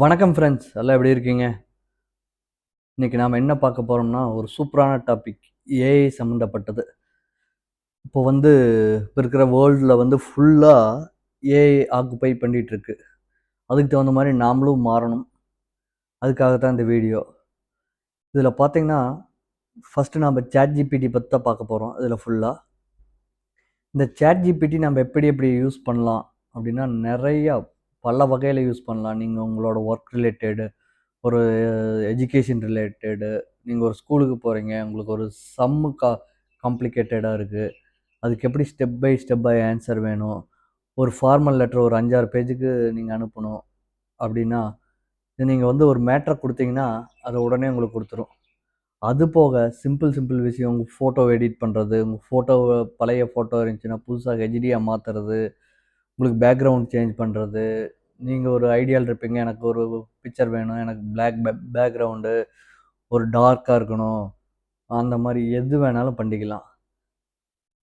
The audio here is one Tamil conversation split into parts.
வணக்கம் ஃப்ரெண்ட்ஸ் எல்லாம் எப்படி இருக்கீங்க? இன்னைக்கு நாம என்ன பார்க்க போறோம்னா, ஒரு சூப்பரான டாபிக். ஏஐ சம்மந்தப்பட்டது. இப்போ இருக்கிற வேர்ல்டுல ஃபுல்லா ஏஐ ஆக்குபை பண்ணிட்டு இருக்கு. அதுக்கு தகுந்த மாதிரி நாமளும் மாறணும். அதுக்காக தான் இந்த வீடியோ. இதில் பார்த்தீங்கன்னா, ஃபர்ஸ்ட் நாம சாட் ஜிபிடி பற்றி தான் பார்க்க போகிறோம். இதில் ஃபுல்லா இந்த சாட் ஜிபிடி நம்ம எப்படி எப்படி யூஸ் பண்ணலாம் அப்படின்னா, நிறையா பல வகையில் யூஸ் பண்ணலாம். நீங்கள் உங்களோட ஒர்க் ரிலேட்டடு, ஒரு எஜுகேஷன் ரிலேட்டடு, நீங்கள் ஒரு ஸ்கூலுக்கு போகிறீங்க, உங்களுக்கு ஒரு சம்மு காம்ப்ளிகேட்டடாக இருக்குது, அதுக்கு எப்படி ஸ்டெப் பை ஸ்டெப்பாக ஆன்சர் வேணும், ஒரு ஃபார்மல் லெட்டர் ஒரு 5-6 பேஜுக்கு நீங்கள் அனுப்பணும் அப்படின்னா, இது நீங்கள் ஒரு மேட்ரை கொடுத்தீங்கன்னா அதை உடனே உங்களுக்கு கொடுத்துரும். அது போக சிம்பிள் சிம்பிள் விஷயம், உங்கள் ஃபோட்டோ எடிட் பண்ணுறது, உங்கள் ஃபோட்டோவை பழைய ஃபோட்டோ இருந்துச்சுன்னா புதுசாக ஹெச்டியாக மாற்றுறது, உங்களுக்கு பேக்ரவுண்ட் சேஞ்ச் பண்ணுறது. நீங்கள் ஒரு ஐடியாவில் இருப்பீங்க, எனக்கு ஒரு பிக்சர் வேணும், எனக்கு பேக்ரவுண்டு ஒரு டார்க்காக இருக்கணும், அந்த மாதிரி எது வேணாலும் பண்ணிக்கலாம்.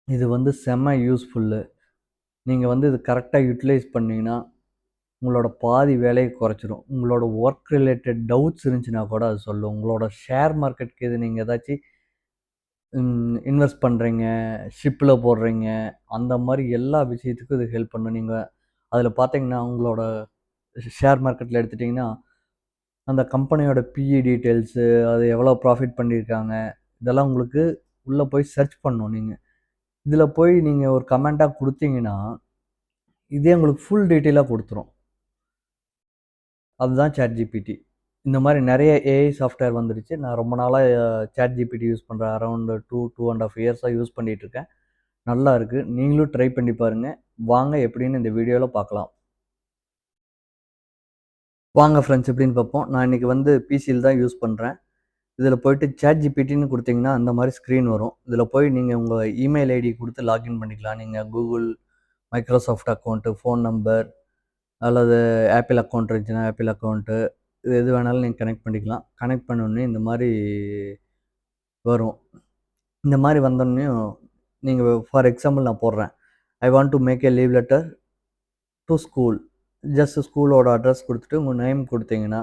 இது செம்ம யூஸ்ஃபுல்லு. நீங்கள் இது கரெக்டாக யூட்டிலைஸ் பண்ணிங்கன்னா உங்களோட பாதி வேலையை குறைச்சிரும். உங்களோட ஒர்க் ரிலேட்டட் டவுட்ஸ் இருந்துச்சுன்னா கூட அது சொல்லும். உங்களோட ஷேர் மார்க்கெட்டுக்கு இது நீங்கள் ஏதாச்சும் இன்வெஸ்ட் பண்ணுறீங்க, ஷிப்பில் போடுறீங்க, அந்த மாதிரி எல்லா விஷயத்துக்கும் இது ஹெல்ப் பண்ணும். நீங்கள் அதில் பார்த்தீங்கன்னா உங்களோட ஷேர் மார்க்கெட்டில் எடுத்துட்டிங்கன்னா அந்த கம்பெனியோட பிஇ டீட்டெயில்ஸு, அது எவ்வளோ ப்ராஃபிட் பண்ணியிருக்காங்க, இதெல்லாம் உங்களுக்கு உள்ளே போய் சர்ச் பண்ணணும் நீங்கள். இதில் போய் நீங்கள் ஒரு கமெண்ட்டாக கொடுத்தீங்கன்னா இதே உங்களுக்கு ஃபுல் டீட்டெயிலாக கொடுத்துரும். அதுதான் சாட் ஜிபிடி. இந்த மாதிரி நிறைய ஏஐ சாஃப்ட்வேர் வந்துடுச்சு. நான் ரொம்ப நாளாக சாட் ஜிபிடி யூஸ் பண்ணுறேன். அரௌண்ட் 2.5 இயர்ஸாக யூஸ் பண்ணிகிட்ருக்கேன். நல்லா இருக்குது. நீங்களும் ட்ரை பண்ணி பாருங்கள். வாங்க எப்படின்னு இந்த வீடியோவில் பார்க்கலாம். வாங்க ஃப்ரெண்ட்ஸ் எப்படின்னு பார்ப்போம். நான் இன்றைக்கி பிசியில் தான் யூஸ் பண்ணுறேன். இதில் போய்ட்டு சாட் ஜிபிடின்னு கொடுத்தீங்கன்னா அந்த மாதிரி ஸ்க்ரீன் வரும். இதில் போய் நீங்கள் உங்கள் இமெயில் ஐடி கொடுத்து லாகின் பண்ணிக்கலாம். நீங்கள் Google, Microsoft account, phone number அல்லது ஆப்பிள் அக்கௌண்ட் இருந்துச்சுன்னா ஆப்பிள் அக்கௌண்ட்டு, இது எது வேணாலும் நீங்கள் கனெக்ட் பண்ணிக்கலாம். கனெக்ட் பண்ணோடனே இந்த மாதிரி வரும். இந்த மாதிரி வந்தோடனையும் நீங்கள் ஃபார் எக்ஸாம்பிள் நான் போடுறேன், I want to make a leave letter to school. Just ஸ்கூலோட அட்ரஸ் கொடுத்துட்டு உங்கள் நேம் கொடுத்தீங்கன்னா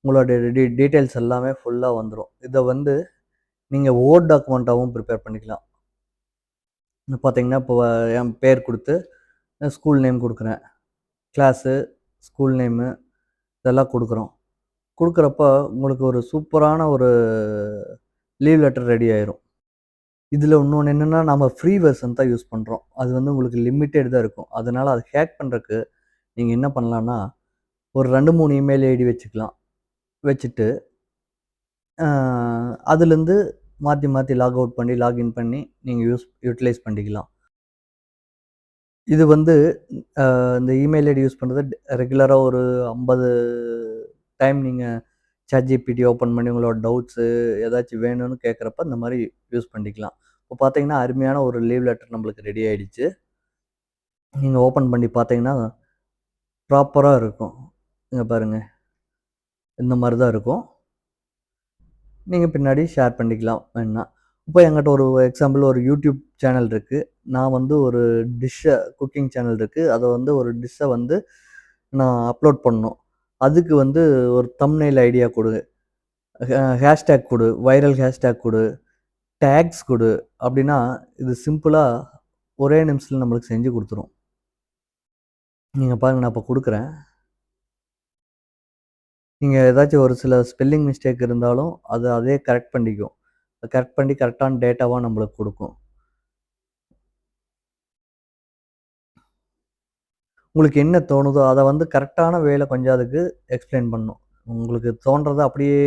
உங்களோட டீட்டெயில்ஸ் எல்லாமே ஃபுல்லாக வந்துடும். இதை நீங்கள் வேர்ட் டாக்குமெண்ட்டாகவும் ப்ரிப்பேர் பண்ணிக்கலாம். பார்த்தீங்கன்னா இப்போ என் பேர் கொடுத்து ஸ்கூல் நேம் கொடுக்குறேன், கிளாஸு, ஸ்கூல் நேமு இதெல்லாம் கொடுக்குறோம். கொடுக்குறப்ப உங்களுக்கு ஒரு சூப்பரான ஒரு லீவ் லெட்டர் ரெடி ஆயிரும். இதில் இன்னொன்று என்னென்னா, நம்ம ஃப்ரீ வெர்ஷன் தான் யூஸ் பண்ணுறோம். அது உங்களுக்கு லிமிட்டட் தான் இருக்கும். அதனால் அதை ஹேக் பண்ணுறக்கு நீங்கள் என்ன பண்ணலான்னா, ஒரு 2-3 இமெயில் ஐடி வச்சுக்கலாம். வச்சுட்டு அதுலேருந்து மாற்றி மாற்றி லாக் அவுட் பண்ணி லாகின் பண்ணி நீங்கள் யூட்டிலைஸ் பண்ணிக்கலாம். இது இந்த இமெயில் ஐடி யூஸ் பண்ணுறது ரெகுலராக ஒரு 50 டைம் நீங்கள் சாட் ஜிபிடி ஓப்பன் பண்ணி உங்களோட டவுட்ஸு ஏதாச்சும் வேணும்னு கேட்குறப்ப இந்த மாதிரி யூஸ் பண்ணிக்கலாம். இப்போ பார்த்தீங்கன்னா அருமையான ஒரு லீவ் லெட்டர் நம்மளுக்கு ரெடி ஆகிடுச்சு. நீங்கள் ஓப்பன் பண்ணி பார்த்தீங்கன்னா ப்ராப்பராக இருக்கும். இங்கே பாருங்கள், இந்த மாதிரி தான் இருக்கும். நீங்கள் பின்னாடி ஷேர் பண்ணிக்கலாம் வேணுன்னா. இப்போ என்கிட்ட ஒரு எக்ஸாம்பிள் ஒரு யூடியூப் சேனல் இருக்குது. நான் ஒரு குக்கிங் சேனல் இருக்குது. அதை ஒரு டிஷ்ஷை நான் அப்லோட் பண்ணணும். அதுக்கு ஒரு தம்ப்நெயில் ஐடியா கொடு, ஹேஷ்டேக் கொடு, வைரல் ஹேஷ்டேக் கொடு, டேக்ஸ் கொடு அப்படின்னா இது சிம்பிளாக ஒரே நிமிஷத்தில் நம்மளுக்கு செஞ்சு கொடுத்துரும். நீங்கள் பாருங்கள், நான் இப்போ கொடுக்குறேன். நீங்கள் ஏதாச்சும் ஒரு சில ஸ்பெல்லிங் மிஸ்டேக் இருந்தாலும் அதே கரெக்ட் பண்ணிக்கும். கரெக்ட் பண்ணி கரெக்டான டேட்டாவாக நம்மளுக்கு கொடுக்கும். உங்களுக்கு என்ன தோணுதோ அதை கரெக்டான வேல கொஞ்சம் அதுக்கு எக்ஸ்பிளைன் பண்ணணும். உங்களுக்கு தோன்றதை அப்படியே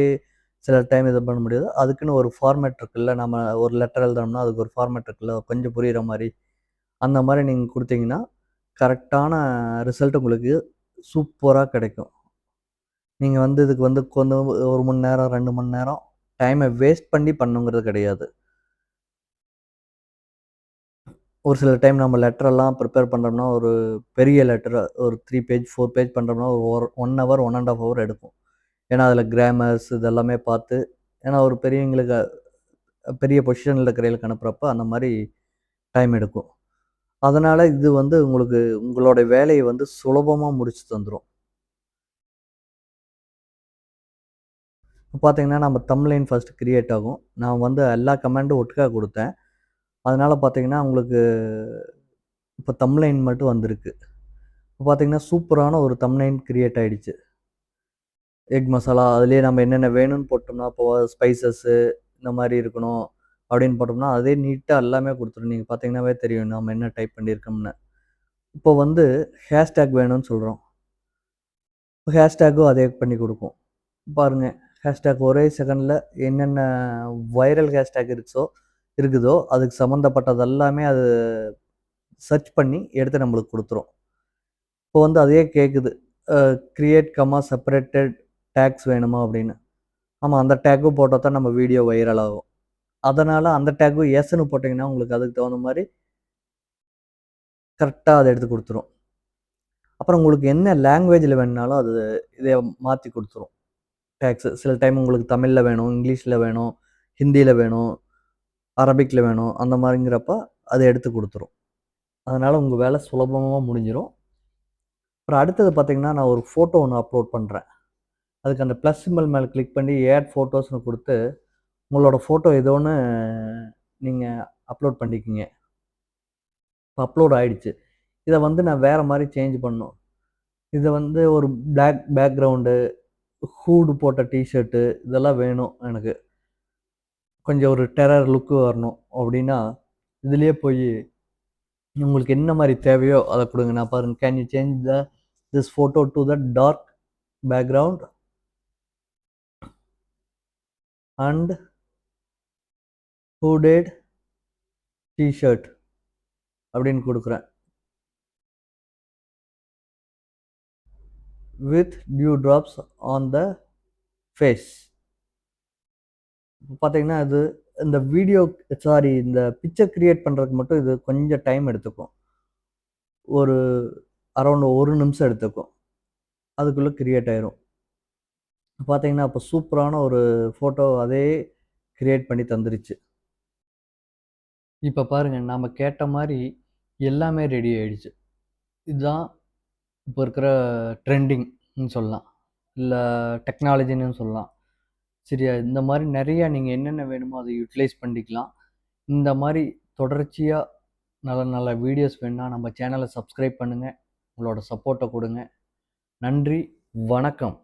சில டைம் இது பண்ண முடியாது. அதுக்குன்னு ஒரு ஃபார்மேட் இருக்குல்ல, நம்ம ஒரு லெட்டர் எழுதுனோம்னா அதுக்கு ஒரு ஃபார்மேட் இருக்குல்ல, கொஞ்சம் புரிகிற மாதிரி. அந்த மாதிரி நீங்கள் கொடுத்தீங்கன்னா கரெக்டான ரிசல்ட் உங்களுக்கு சூப்பராக கிடைக்கும். நீங்கள் இதுக்கு கொஞ்சம் 1 மணி நேரம் 2 மணி நேரம் டைமை வேஸ்ட் பண்ணி பண்ணுங்கிறது கிடையாது. ஒரு சில டைம் நம்ம லெட்டரெல்லாம் ப்ரிப்பேர் பண்ணுறோம்னா ஒரு பெரிய லெட்டர் ஒரு 3 பேஜ் 4 பேஜ் பண்ணுறோம்னா ஒரு 1 ஹவர் 1.5 ஹவர் எடுக்கும். ஏன்னா அதில் கிராமர்ஸ் இதெல்லாமே பார்த்து, ஏன்னா ஒரு பெரியவங்களுக்கு பெரிய பொசிஷனில் இருக்கிறவங்களுக்கு அனுப்புகிறப்ப அந்த மாதிரி டைம் எடுக்கும். அதனால் இது உங்களுக்கு உங்களோட வேலையை சுலபமாக முடிச்சு தந்துடும். பார்த்தீங்கன்னா, நம்ம தம்ப்லைன் ஃபர்ஸ்ட் கிரியேட் ஆகும். நான் வந்து எல்லா கமாண்டும் ஒட்டுக்கா குடுத்தேன். அதனால பார்த்தீங்கன்னா, உங்களுக்கு இப்ப தம்ப்லைன் மட்டும் வந்திருக்கு. இப்ப பார்த்தீங்கன்னா, சூப்பரான ஒரு தம்ப்லைன் கிரியேட் ஆயிடுச்சு. எக் மசாலா அதிலேயே நம்ம என்னென்ன வேணும்னு போட்டோம்னா, இப்போ ஸ்பைசஸு இந்த மாரி இருக்கணும் அப்படின்னு போட்டோம்னா, அதே நீட்டா எல்லாமே குடுத்துரும். நீங்க பார்த்தீங்கன்னாவே தெரியும் நாம என்ன டைப் பண்ணியிருக்கோம்னு. இப்போ வந்து ஹேஷ்டேக் வேணும்னு சொல்றோம். ஹேஷ்டேக்கும் அதே பண்ணி குடுக்கும். பாருங்க, ஹேஷ்டேக் ஒரே செகண்ட்ல என்னென்ன வைரல் ஹேஷ்டேக் இருக்குதோ, அதுக்கு சம்மந்தப்பட்டது எல்லாமே அது சர்ச் பண்ணி எடுத்து நம்மளுக்கு குடுத்துரும். இப்போ வந்து அதையே கேட்குது. கிரியேட் செப்பரேட்டட் டேக்ஸ் வேணுமா அப்படின்னு. ஆமா, அந்த டேக்கும் போட்டா தான் நம்ம வீடியோ வைரல் ஆகும். அதனால அந்த டேக்கும் எஸ்ன்னு போட்டீங்கன்னா, உங்களுக்கு அதுக்கு தகுந்த மாரி கரெக்ட்டா அத எடுத்து குடுத்துரும். அப்புறம் உங்களுக்கு என்ன லாங்குவேஜ்ல வேணும்னாலும் அது இத மாத்தி குடுத்துரும். டேக்ஸ். சில டைம் உங்களுக்கு தமிழ்ல வேணும், இங்கிலீஷ்ல வேணும், ஹிந்தியில வேணும், அரபிக்ல வேணும். அந்த மாரிங்கிறப்ப அத எடுத்து குடுத்துரும். அதனால உங்க வேலை சுலபமா முடிஞ்சிரும். அப்புறம் அடுத்தது பார்த்தீங்கன்னா, நான் ஒரு ஃபோட்டோ ஒண்ணு அப்லோட் பண்றேன். அதுக்கு அந்த பிளஸ் சிம்பல் மேல கிளிக் பண்ணி ஆட் ஃபோட்டோஸ்ன்னு குடுத்து, உங்களோட ஃபோட்டோ ஏதோ ஒண்ணு நீங்க அப்லோட் பண்ணிக்கங்க. இப்ப அப்லோட் ஆயிடுச்சு. இத வந்து நான் வேற மாரி சேஞ்ச் பண்ணணும். இத வந்து ஒரு பேக்கிரவுண்டு, ஹூட் போட்ட டீ ஷர்ட்டு இதெல்லாம் வேணும் எனக்கு. கொஞ்சம் ஒரு டெரர் லுக் வரணும் அப்டின்னா, இதிலேயே போயி உங்களுக்கு என்ன மாரி தேவையோ அத குடுங்க. நான் பாருங்க, can you change this photo to the dark background and hooded T shirt அப்படின்னு குடுக்குறேன். With dew drops on the face. பார்த்தீங்கன்னா, இது இந்த வீடியோ இந்த பிக்சர் கிரியேட் பண்றதுக்கு மட்டும் இது கொஞ்சம் டைம் எடுத்துக்கும். ஒரு அரவுண்ட் 1 நிமிஷம் எடுத்துக்கும். அதுக்குள்ள கிரியேட் ஆயிரும். பார்த்தீங்கன்னா, அப்ப சூப்பரான ஒரு ஃபோட்டோ அதே கிரியேட் பண்ணி தந்துருச்சு. இப்ப பாருங்க, நாம கேட்ட மாரி எல்லாமே ரெடி ஆயிடுச்சு. இதுதான் இப்ப இருக்கிற ட்ரெண்டிங்ன்னு சொல்லலாம். இல்ல டெக்னாலஜின்னு சொல்லலாம். சரியா? இந்த மாரி நெறைய நீங்க என்னென்ன வேணுமோ அத யுட்டிலைஸ் பண்ணிக்கலாம். இந்த மாரி தொடர்ச்சியா நல்ல நல்ல வீடியோஸ் வேணும்னா நம்ம சேனல சப்ஸ்கிரைப் பண்ணுங்க. உங்களோட சப்போர்ட்ட குடுங்க. நன்றி, வணக்கம்.